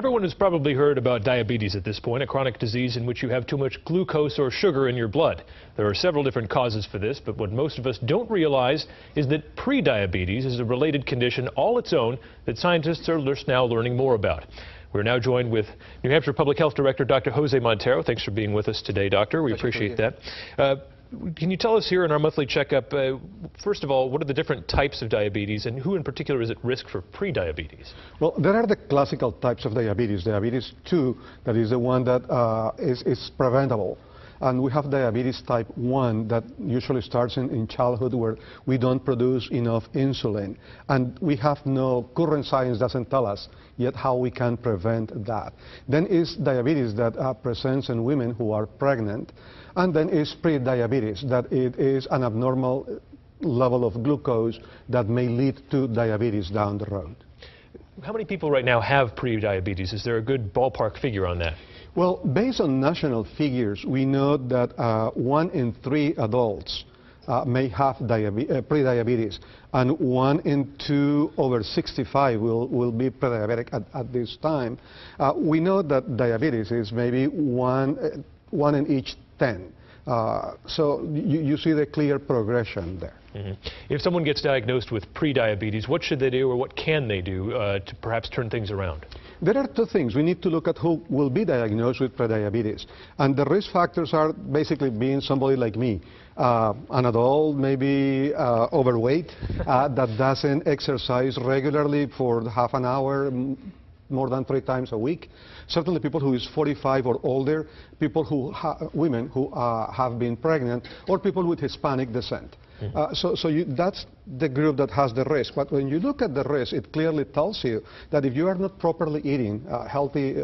Everyone has probably heard about diabetes at this point, a chronic disease in which you have too much glucose or sugar in your blood. There are several different causes for this, but what most of us don't realize is that prediabetes is a related condition all its own that scientists are just now learning more about. We're now joined with New Hampshire Public Health Director Dr. Jose Montero. Thanks for being with us today, Doctor. We appreciate that. Can you tell us here in our monthly checkup, first of all, what are the different types of diabetes and who in particular is at risk for prediabetes? Well, there are the classical types of diabetes. Diabetes 2, that is the one that is preventable. And we have diabetes type 1 that usually starts in childhood, where we don't produce enough insulin. And we have current science doesn't tell us yet how we can prevent that. Then is diabetes that presents in women who are pregnant. And then is prediabetes, that it is an abnormal level of glucose that may lead to diabetes down the road. How many people right now have prediabetes? Is there a good ballpark figure on that? Well, based on national figures, we know that 1 in 3 adults may have prediabetes, and 1 in 2 over 65 will be prediabetic at this time. We know that diabetes is maybe one in each 10. So you see the clear progression there. Mm-hmm. If someone gets diagnosed with prediabetes, what should they do or what can they do to perhaps turn things around? There are 2 things. We need to look at who will be diagnosed with prediabetes. And the risk factors are basically being somebody like me, an adult, maybe overweight, that doesn't exercise regularly for half an hour, more than 3 times a week. Certainly people who is 45 or older, people who women who have been pregnant, or people with Hispanic descent. That's the group that has the risk. But when you look at the risk, it clearly tells you that if you are not properly eating healthy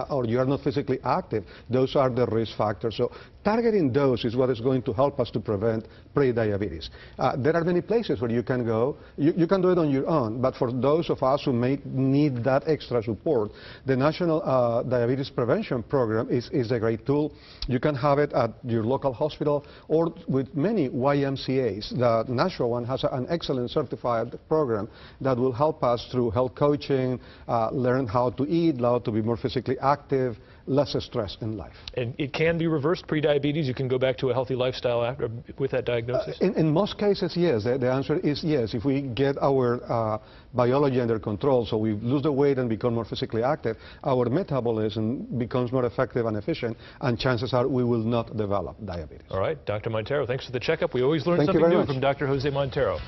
or you are not physically active, those are the risk factors. So targeting those is what is going to help us to prevent prediabetes. There are many places where you can go. You can do it on your own, but for those of us who may need that extra support, the National Diabetes Prevention Program is a great tool. You can have it at your local hospital or with many YMCAs. The national one has an excellent certified program that will help us through health coaching, learn how to eat, how to be more physically active, less stress in life. And it can be reversed, prediabetes? You can go back to a healthy lifestyle after, with that diagnosis? In most cases, yes. The answer is yes. If we get our biology under control, so we lose the weight and become more physically active, our metabolism becomes more effective and efficient, and chances are we will not develop diabetes. All right, Dr. Montero, thanks for the checkup. We always learn something new from Dr. Jose Montero.